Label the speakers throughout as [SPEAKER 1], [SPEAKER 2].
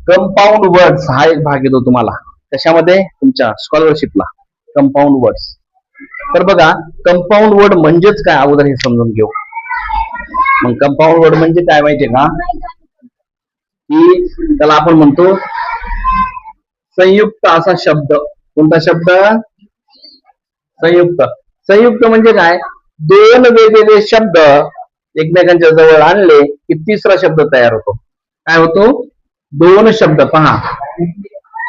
[SPEAKER 1] Compound words हा एक भाग येतो तुम्हाला कशामध्ये तुमच्या स्कॉलरशिपला कंपाऊंड वर्ड्स. तर बघा कंपाऊंड वर्ड म्हणजेच काय अगोदर हे समजून घेऊ. मग कंपाऊंड वर्ड म्हणजे काय माहितीये का की त्याला आपण म्हणतो संयुक्त असा शब्द. कोणता शब्द? संयुक्त. संयुक्त म्हणजे काय? दोन वेगवेगळे शब्द एकमेकांच्या जवळ आणले की तिसरा शब्द तयार होतो. काय होतो? दोन शब्द. पहा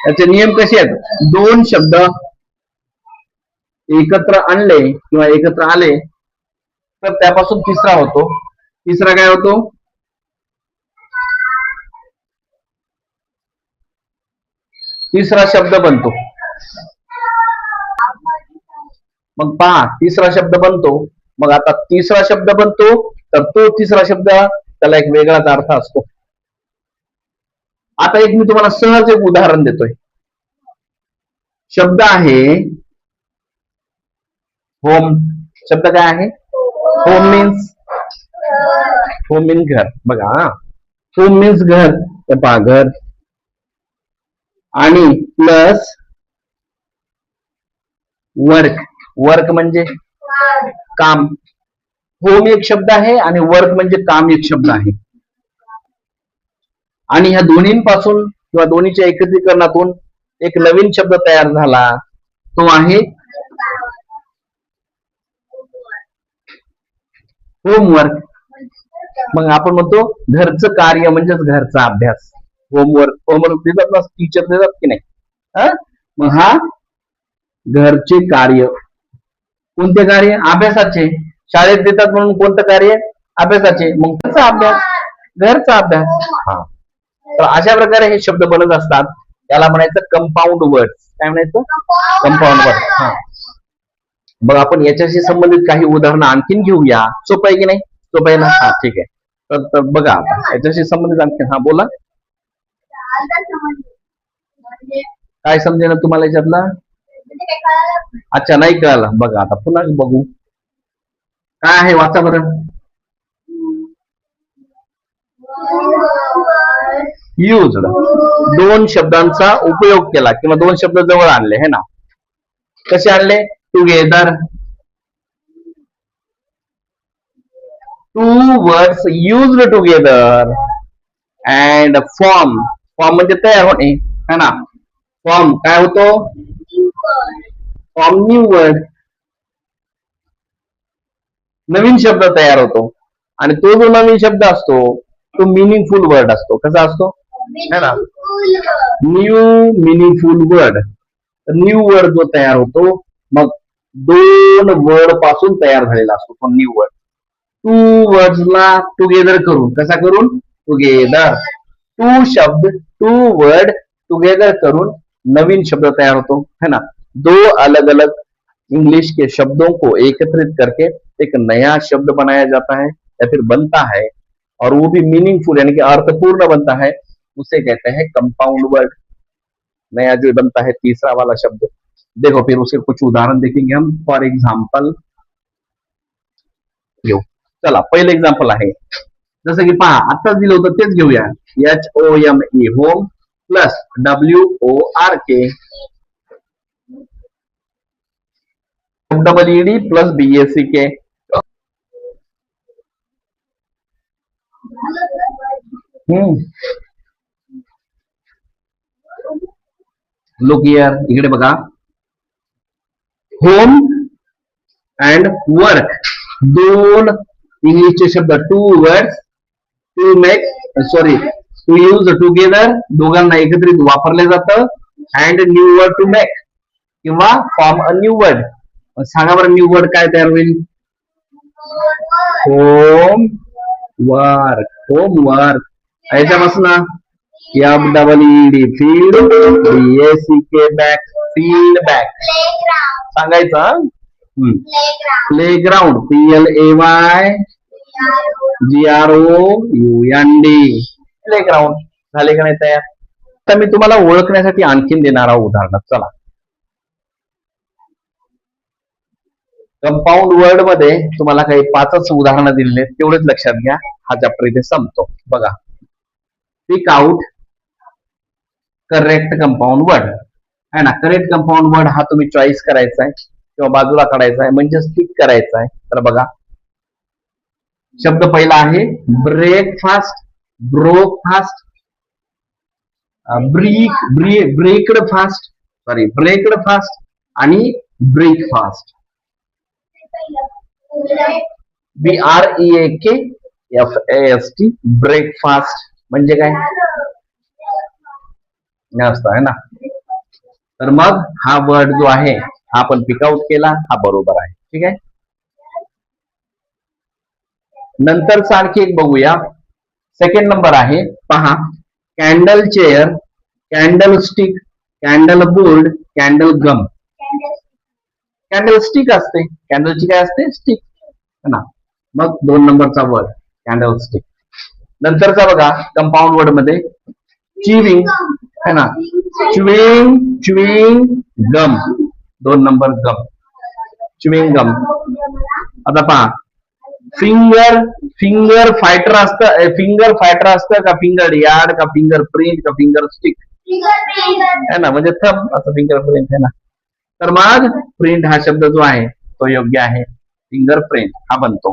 [SPEAKER 1] त्याचे नियम कसे आहेत. दोन शब्द एकत्र आणले किंवा एकत्र आले तर त्यापासून तिसरा होतो. तिसरा काय होतो? तिसरा शब्द बनतो. मग पहा तिसरा शब्द बनतो. मग आता तिसरा शब्द बनतो तर तो तिसरा शब्द त्याला एक वेगळाच अर्थ असतो. आता एक मी तुम्हाला सहज एक उदाहरण देतोय. शब्द आहे होम. शब्द काय आहे? होम मीन्स घर. बघा होम मीन्स घर. तर पहा घर आणि प्लस वर्क. वर्क म्हणजे काम. होम एक शब्द आहे आणि वर्क म्हणजे काम एक शब्द आहे. आणि ह्या दोन्हीपासून किंवा दोन्हीच्या एकत्रीकरणातून एक नवीन शब्द तयार झाला. तो आहे होमवर्क. मग आपण म्हणतो घरचं कार्य म्हणजेच घरचा अभ्यास. होमवर्क. होमवर्क देतात ना टीचर देतात की नाही. मग हा घरचे कार्य. कोणते कार्य? अभ्यासाचे. शाळेत देतात म्हणून कोणतं कार्य? अभ्यासाचे. मग घरचा अभ्यास. घरचा अभ्यास. हा. तर अशा प्रकारे हे शब्द बनत असतात. त्याला म्हणायचं कंपाऊंड वर्ड्स. काय म्हणायचं? Compound word. हा. बघ आपण याच्याशी संबंधित काही उदाहरणं आणखीन घेऊया. सोपं आहे की नाही? सोपं आहे ना? हा ठीक आहे. तर बघा आता याच्याशी संबंधित आणखीन. हा बोला. काय समजेल तुम्हाला याच्यातला? अच्छा नाही कळालं. बघा आता पुन्हा बघू. काय आहे वाचा बरं. युज्ड. दोन शब्दांचा उपयोग केला किंवा दोन शब्द जवळ आणले है ना. कसे आणले? Together. Two words used together. And form. Form म्हणजे तयार होणे है ना. फॉर्म काय होतो? Form new word. नवीन शब्द तयार होतो. आणि तो जो नवीन शब्द असतो तो मिनिंगफुल वर्ड असतो. कसा असतो है ना. New meaningful word. New word जो तयार होतो मग दोन वर्ड पासून तयार झालेला असतो तो न्यू वर्ड. टू वर्ड्सला टुगेदर करून. कसा करून? टुगेदर. टू शब्द टू वर्ड टुगेदर करून नवीन शब्द तयार होतो है ना. दो अलग अलग इंग्लिश के शब्दों को एकत्रित करके एक नया शब्द बनाया जाता है या फिर बनता है और वो भी मीनिंगफुल यानी कि अर्थपूर्ण बनता है. उसे कहते हैं कंपाउंड वर्ड. नया जो बनता है तीसरा वाला शब्द. देखो फिर उसके कुछ उदाहरण देखेंगे हम. फॉर एग्जाम्पल घेऊ. चला पहिलं एक्झाम्पल आहे जसं की पहा आताच दिलं होतं तेच घेऊया. HOME home plus WORK EED plus BACK. Look here. इकडे बघा. होम अँड वर्क दोन इंग्लिशचे शब्द. Two words to make to use together. दोघांना एकत्रित वापरले जातं. And new word to make किंवा फॉर्म अ न्यू वर्ड. सांगा बरं न्यू वर्ड काय तयार होईल? Home work. Home work. याच्यापासून FEED field BACK back. Field back सांगायचं. Playground PLAYGROUND. प्लेग्राउंड. झाले का नाही तयार? आता मी तुम्हाला ओळखण्यासाठी आणखीन देणार आहोत उदाहरण. चला कंपाऊंड वर्ड मध्ये तुम्हाला काही 5च उदाहरणं दिलेले तेवढेच लक्षात घ्या. हा चॅप्टर इथे संपतो. बघा. Speak out correct compound word आहे ना. करेक्ट कंपाऊंड वर्ड हा तुम्ही चॉईस करायचा आहे किंवा बाजूला काढायचा आहे म्हणजे टिक करायचा आहे. तर बघा शब्द पहिला आहे breakfast, broke fast, breaked fast, sorry breaked fast आणि ब्रेकफास्ट. BREAKFAST ब्रेकफास्ट म्हणजे काय असतं आहे ना. तर मग हा वर्ड जो आहे हा आपण पिकआउट केला, हा बरोबर आहे. ठीक आहे. नंतरचा आणखी एक बघूया. सेकंड नंबर आहे पहा, candle chair, candle stick, candle board, candle gum. Candle stick असते, कॅन्डलची काय असते स्टिक है ना. मग 2 नंबरचा वर्ड कॅन्डल स्टिक. नंतरचा बघा कंपाऊंड वर्ड मध्ये चिविंग है ना, च्युइंग गम. 2 नंबर गम, च्युइंग गम. आता पहा फिंगर फायटर असतं का फिंगर यार्ड का फिंगर प्रिंट का फिंगर स्टिक है ना, म्हणजे थंब असं फिंगर प्रिंट है ना. तर मग प्रिंट हा शब्द जो आहे तो योग्य आहे, फिंगर प्रिंट हा बनतो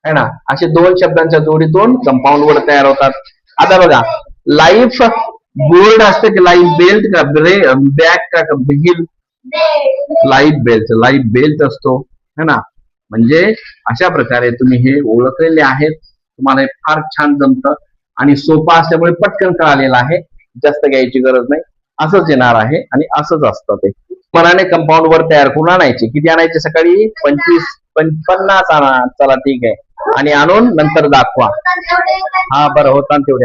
[SPEAKER 1] है ना. असे 2 शब्दांच्या जोडीतून कंपाऊंड वर्ड तयार होतात. आता बघा लाईफ बोर्ड असते की लाईफ बेल्ट का बॅग का बिल, लाईफ बेल्ट असतो है ना. म्हणजे अशा प्रकारे तुम्ही हे ओळखलेले आहेत. तुम्हाला हे फार छान जमतं आणि सोपं असल्यामुळे पटकन कळालेलं आहे, जास्त घ्यायची गरज नाही. असंच येणार आहे आणि असंच असतं ते. मनाने कंपाऊंड वर्ड तयार करून आणायचे. किती आणायचे सकाळी 25-50 आणा. चला ठीक आहे. आणि आणून नंतर दाखवा. हा बरं होता तेवढ्या.